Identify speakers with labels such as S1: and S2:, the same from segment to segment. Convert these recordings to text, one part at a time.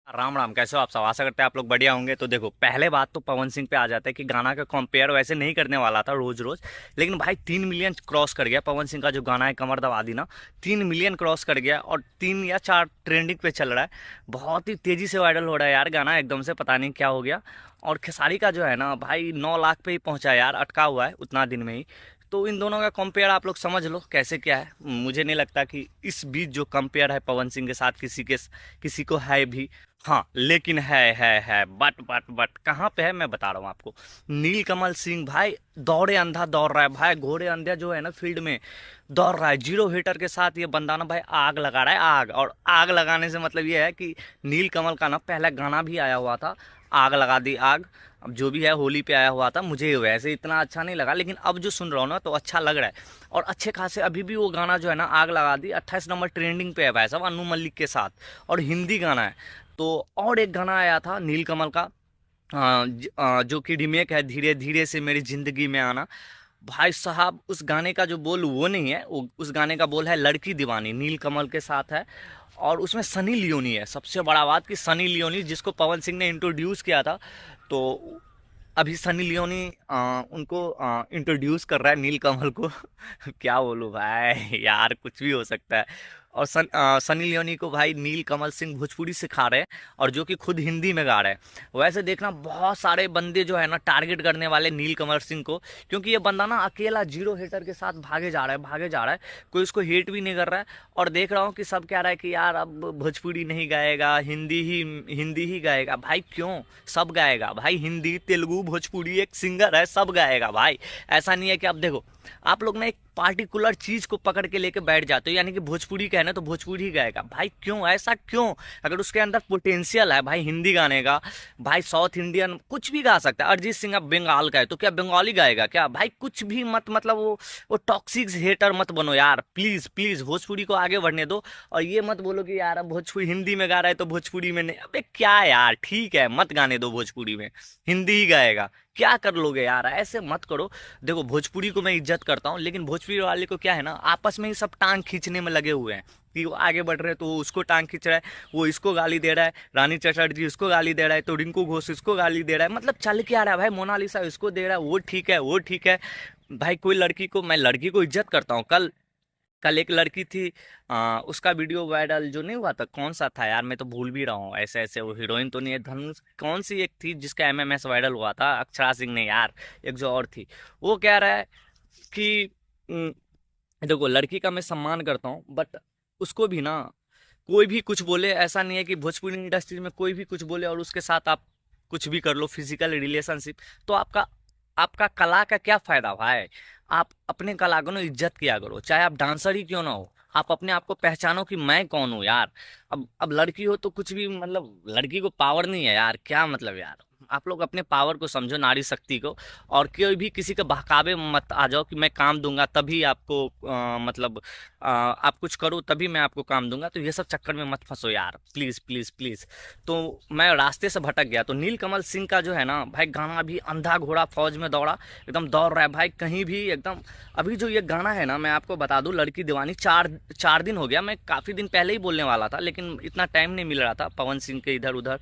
S1: राम राम, कैसे हो आप सब? आशा करते हैं आप लोग बढ़िया होंगे। तो देखो, पहले बात तो पवन सिंह पे आ जाता है कि गाना का कंपेयर वैसे नहीं करने वाला था रोज रोज, लेकिन भाई 3 मिलियन क्रॉस कर गया पवन सिंह का जो गाना है कमर दबा दी ना। 3 मिलियन क्रॉस कर गया और 3 या 4 ट्रेंडिंग पे चल रहा है। बहुत ही तेजी से वायरल हो रहा है यार गाना, एकदम से पता नहीं क्या हो गया। और खेसारी का जो है ना भाई 9 लाख पे ही पहुंचा यार, अटका हुआ है उतना दिन में ही। तो इन दोनों का कंपेयर आप लोग समझ लो कैसे क्या है। मुझे नहीं लगता कि इस बीच जो कंपेयर है पवन सिंह के साथ किसी को है भी। हाँ लेकिन है बट कहाँ पे है मैं बता रहा हूँ आपको। नीलकमल सिंह भाई दौड़े अंधा दौड़ रहा है भाई, घोड़े अंधे जो है ना फील्ड में दौड़ रहा है। जीरो हिटर के साथ ये बंदा ना भाई आग लगा रहा है, आग। और आग लगाने से मतलब ये है कि नीलकमल का ना पहला गाना भी आया हुआ था, आग लगा दी आग। अब जो भी है होली पे आया हुआ था, मुझे वैसे इतना अच्छा नहीं लगा, लेकिन अब जो सुन रहा हूँ ना तो अच्छा लग रहा है। और अच्छे खासे अभी भी वो गाना जो है ना आग लगा दी 28 नंबर ट्रेंडिंग पे है भाई साहब, अनु मलिक के साथ। और हिंदी गाना है। तो और एक गाना आया था नीलकमल का, जो कि रीमेक है, धीरे धीरे से मेरी जिंदगी में आना। भाई साहब उस गाने का जो बोल वो नहीं है, वो उस गाने का बोल है लड़की दीवानी, नीलकमल के साथ है। और उसमें सनी लियोनी है। सबसे बड़ा बात कि सनी लियोनी जिसको पवन सिंह ने इंट्रोड्यूस किया था, तो अभी सनी लियोनी उनको इंट्रोड्यूस कर रहा है नीलकमल को। क्या बोलूं भाई यार, कुछ भी हो सकता है। और सनी लियोनी को भाई नीलकमल सिंह भोजपुरी सिखा रहे हैं, और जो कि खुद हिंदी में गा रहे हैं। वैसे देखना बहुत सारे बंदे जो है ना टारगेट करने वाले नीलकमल सिंह को, क्योंकि ये बंदा ना अकेला जीरो हिटर के साथ भागे जा रहा है, भागे जा रहा है। कोई उसको हेट भी नहीं कर रहा है। और देख रहा हूँ कि सब कह रहा है कि यार अब भोजपुरी नहीं गाएगा, हिंदी ही गाएगा। भाई क्यों? सब गाएगा भाई, हिंदी तेलुगु भोजपुरी, एक सिंगर है, सब गाएगा भाई। ऐसा नहीं है कि अब देखो, आप लोग ना एक पार्टिकुलर चीज को पकड़ के लेके बैठ जाते हो, यानी कि भोजपुरी का है ना तो भोजपुरी ही गाएगा। भाई क्यों? ऐसा क्यों? अगर उसके अंदर पोटेंशियल है भाई हिंदी गाने का, भाई साउथ इंडियन कुछ भी गा सकता है। अरिजीत सिंह अब बंगाल का है तो क्या बंगाली गाएगा क्या? भाई कुछ भी मत, मतलब वो टॉक्सिक हेटर मत बनो यार, प्लीज प्लीज भोजपुरी को आगे बढ़ने दो। और ये मत बोलो कि यार अब भोजपुरी हिंदी में गा रहा है तो भोजपुरी में नहीं। अबे क्या यार, ठीक है मत गाने दो भोजपुरी में, हिंदी ही गाएगा। क्या कर लोगे यार, ऐसे मत करो। देखो भोजपुरी को मैं इज्जत करता हूँ, लेकिन भोजपुरी वाले को क्या है ना, आपस में ही सब टांग खींचने में लगे हुए हैं कि वो आगे बढ़ रहे हैं तो वो उसको टांग खींच रहा है, वो इसको गाली दे रहा है, रानी चटर्जी इसको गाली दे रहा है, तो रिंकू घोष इसको गाली दे रहा है। मतलब चल क्या रहा है भाई, मोनालिसा इसको दे रहा है, वो ठीक है वो ठीक है। भाई कोई लड़की को, मैं लड़की को इज्जत करता हूँ। कल कल एक लड़की थी, उसका वीडियो वायरल जो नहीं हुआ था, कौन सा था यार, मैं तो भूल भी रहा हूँ। ऐसे ऐसे वो हीरोइन तो नहीं है, धनुष कौन सी एक थी जिसका एमएमएस वायरल हुआ था, अक्षरा सिंह ने यार, एक जो और थी। वो कह रहा है कि देखो लड़की का मैं सम्मान करता हूँ, बट उसको भी ना कोई भी कुछ बोले, ऐसा नहीं है कि भोजपुरी इंडस्ट्री में कोई भी कुछ बोले और उसके साथ आप कुछ भी कर लो, फिजिकल रिलेशनशिप, तो आपका आपका कला का क्या फायदा भाई? आप अपने कला को ना इज्जत किया करो, चाहे आप डांसर ही क्यों ना हो। आप अपने आप को पहचानो कि मैं कौन हूँ यार। अब लड़की हो तो कुछ भी, मतलब लड़की को पावर नहीं है यार, क्या मतलब यार। आप लोग अपने पावर को समझो, नारी शक्ति को। और कोई भी किसी के बहकावे में मत आ जाओ कि मैं काम दूंगा तभी आपको, मतलब आप कुछ करो तभी मैं आपको काम दूंगा, तो ये सब चक्कर में मत फंसो यार, प्लीज प्लीज प्लीज। तो मैं रास्ते से भटक गया। तो नीलकमल सिंह का जो है ना भाई गाना भी अंधा घोड़ा फौज में दौड़ा, एकदम दौड़ रहा है भाई कहीं भी एकदम। अभी जो ये गाना है ना, मैं आपको बता दूं, लड़की दीवानी, चार चार दिन हो गया, मैं काफ़ी दिन पहले ही बोलने वाला था, लेकिन इतना टाइम नहीं मिल रहा था पवन सिंह के इधर उधर।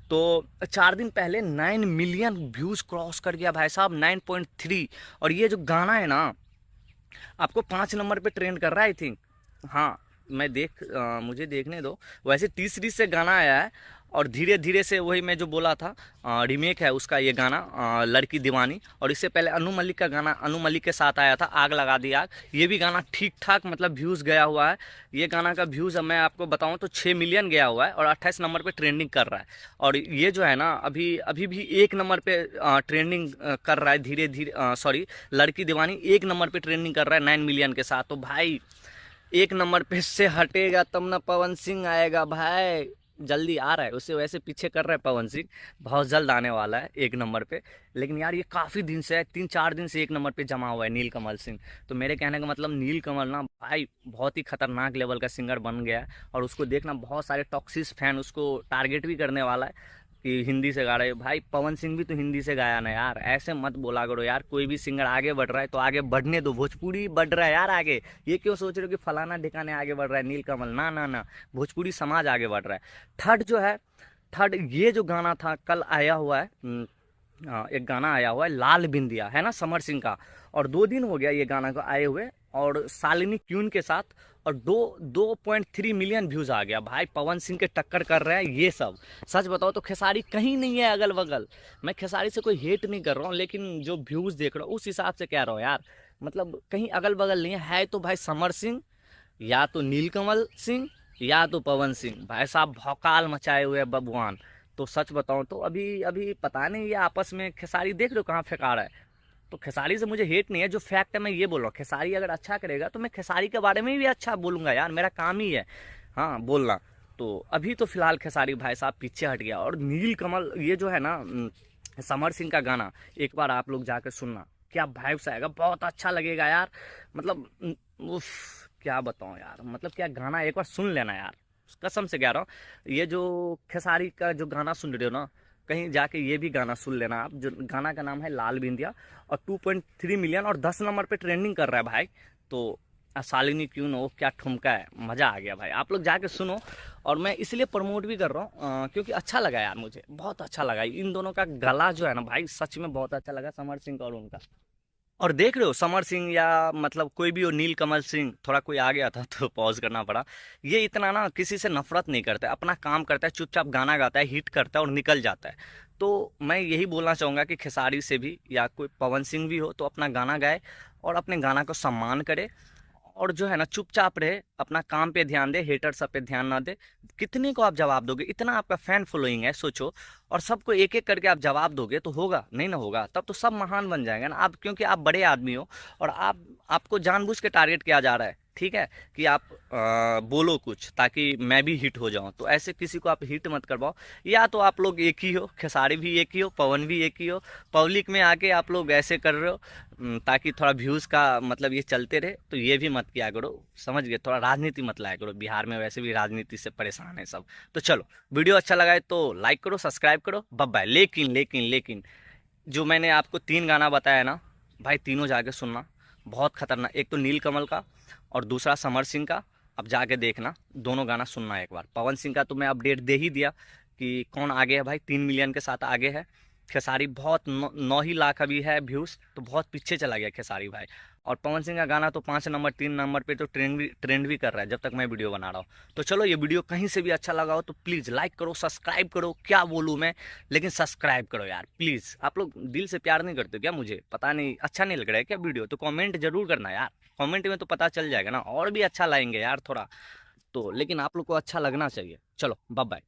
S1: तो 4 दिन पहले 9 मिलियन व्यूज़ क्रॉस कर गया भाई साहब, 9.3। और ये जो गाना है ना आपको 5 नंबर पे ट्रेंड कर रहा है आई थिंक। हाँ मुझे देखने दो। वैसे तीसरी से गाना आया है। और धीरे धीरे से वही मैं जो बोला था, रीमेक है उसका ये गाना, लड़की दीवानी। और इससे पहले अनु मलिक का गाना, अनु मलिक के साथ आया था, आग लगा दी आग। ये भी गाना ठीक ठाक मतलब व्यूज़ गया हुआ है। ये गाना का व्यूज़ अब मैं आपको बताऊं तो 6 मिलियन गया हुआ है और 28 नंबर पे ट्रेंडिंग कर रहा है। और ये जो है ना अभी अभी भी 1 नंबर पे ट्रेंडिंग कर रहा है, धीरे धीरे, सॉरी, लड़की दीवानी 1 नंबर पे ट्रेंडिंग कर रहा है 9 मिलियन के साथ। तो भाई 1 नंबर पे से हटेगा तब ना पवन सिंह आएगा भाई, जल्दी आ रहा है उसे, वैसे पीछे कर रहा है पवन सिंह, बहुत जल्द आने वाला है 1 नंबर पे। लेकिन यार ये काफ़ी दिन से है, 3-4 दिन से 1 नंबर पे जमा हुआ है नीलकमल सिंह। तो मेरे कहने का मतलब नीलकमल ना भाई बहुत ही खतरनाक लेवल का सिंगर बन गया है। और उसको देखना बहुत सारे टॉक्सिस फैन उसको टारगेट भी करने वाला है कि हिंदी से गा रहे हो। भाई पवन सिंह भी तो हिंदी से गाया ना यार, ऐसे मत बोला करो यार। कोई भी सिंगर आगे बढ़ रहा है तो आगे बढ़ने दो, भोजपुरी बढ़ रहा है यार आगे। ये क्यों सोच रहे हो कि फलाना ढिकाने आगे बढ़ रहा है नीलकमल? ना ना ना, भोजपुरी समाज आगे बढ़ रहा है। थर्ड जो है थर्ड ये जो गाना था कल आया हुआ है, एक गाना आया हुआ है लाल बिंदिया, है ना, समर सिंह का, और 2 दिन हो गया ये गाना को आए हुए, और शालिनी क्यून के साथ, और 2.3 मिलियन व्यूज आ गया भाई। पवन सिंह के टक्कर कर रहे हैं ये सब। सच बताओ तो खेसारी कहीं नहीं है अगल बगल। मैं खेसारी से कोई हेट नहीं कर रहा हूँ, लेकिन जो व्यूज देख रहा हूँ उस हिसाब से कह रहा हूँ यार, मतलब कहीं अगल बगल नहीं है तो भाई समर सिंह, या तो नीलकमल सिंह, या तो पवन सिंह, भाई साहब भौकाल मचाए हुए हैं बबुआन। तो सच बताऊं तो अभी अभी पता नहीं ये आपस में, खेसारी देख लो कहाँ फेंका रहा है। तो खेसारी से मुझे हेट नहीं है, जो फैक्ट है मैं ये बोल रहा हूँ, खेसारी अगर अच्छा करेगा तो मैं खेसारी के बारे में भी अच्छा बोलूंगा यार, मेरा काम ही है हाँ बोलना। तो अभी तो फिलहाल खेसारी भाई साहब पीछे हट गया। और नीलकमल ये जो है ना समर सिंह का गाना, एक बार आप लोग जाकर सुनना, क्या वाइब्स आएगा, बहुत अच्छा लगेगा यार। मतलब उफ, क्या बताऊं यार, मतलब क्या गाना, एक बार सुन लेना यार, कसम से कह रहा हूँ। ये जो खेसारी का जो गाना सुन रहे हो ना, कहीं जाके ये भी गाना सुन लेना आप, जो गाना का नाम है लाल बिंदिया, और 2.3 मिलियन और 10 नंबर पे ट्रेंडिंग कर रहा है भाई। तो शालिनी क्यों ना, वो क्या ठुमका है, मज़ा आ गया भाई, आप लोग जाके सुनो। और मैं इसलिए प्रमोट भी कर रहा हूँ क्योंकि अच्छा लगा यार, मुझे बहुत अच्छा लगा इन दोनों का गला जो है ना भाई, सच में बहुत अच्छा लगा, समर सिंह का और उनका। और देख रहे हो समर सिंह या मतलब कोई भी हो, नीलकमल सिंह, थोड़ा कोई आ गया था तो पॉज करना पड़ा। ये इतना ना किसी से नफरत नहीं करता है, अपना काम करता है, चुपचाप गाना गाता है, हिट करता है और निकल जाता है। तो मैं यही बोलना चाहूँगा कि खेसारी से भी या कोई पवन सिंह भी हो तो अपना गाना गाए और अपने गाना को सम्मान करे, और जो है ना चुपचाप रहे, अपना काम पे ध्यान दे, हेटर सब पे ध्यान ना दे। कितने को आप जवाब दोगे, इतना आपका फैन फॉलोइंग है सोचो, और सबको एक एक करके आप जवाब दोगे तो होगा नहीं ना, होगा तब तो सब महान बन जाएंगे ना आप, क्योंकि आप बड़े आदमी हो, और आपको जानबूझ के टारगेट किया जा रहा है, ठीक है, कि आप बोलो कुछ ताकि मैं भी हिट हो जाऊं। तो ऐसे किसी को आप हिट मत करवाओ। या तो आप लोग एक ही हो, खेसारी भी एक ही हो, पवन भी एक ही हो, पब्लिक में आके आप लोग ऐसे कर रहे हो ताकि थोड़ा व्यूज़ का मतलब ये चलते रहे, तो ये भी मत किया करो, समझ गए, थोड़ा राजनीति मत लाया करो, बिहार में वैसे भी राजनीति से परेशान है सब। तो चलो, वीडियो अच्छा लगा है तो लाइक करो, सब्सक्राइब करो, बाय बाय। लेकिन लेकिन लेकिन जो मैंने आपको 3 गाना बताया ना भाई, तीनों जाके सुनना, बहुत खतरनाक। एक तो नीलकमल का और दूसरा समर सिंह का, अब जाके देखना, दोनों गाना सुनना एक बार। पवन सिंह का तो मैं अपडेट दे ही दिया कि कौन आगे है भाई, 3 मिलियन के साथ आगे है। खेसारी बहुत 9 ही लाख अभी है व्यूज़, तो बहुत पीछे चला गया खेसारी भाई। और पवन सिंह का गाना तो 5 नंबर 3 नंबर पे तो ट्रेंड भी कर रहा है जब तक मैं वीडियो बना रहा हूँ। तो चलो, ये वीडियो कहीं से भी अच्छा लगा हो तो प्लीज़ लाइक करो, सब्सक्राइब करो, क्या बोलूँ मैं, लेकिन सब्सक्राइब करो यार प्लीज़। आप लोग दिल से प्यार नहीं करते क्या, मुझे पता नहीं, अच्छा नहीं लग रहा है क्या वीडियो, तो कमेंट जरूर करना यार, कमेंट में तो पता चल जाएगा ना, और भी अच्छा लाएंगे यार थोड़ा तो, लेकिन आप लोग को अच्छा लगना चाहिए। चलो बाय बाय।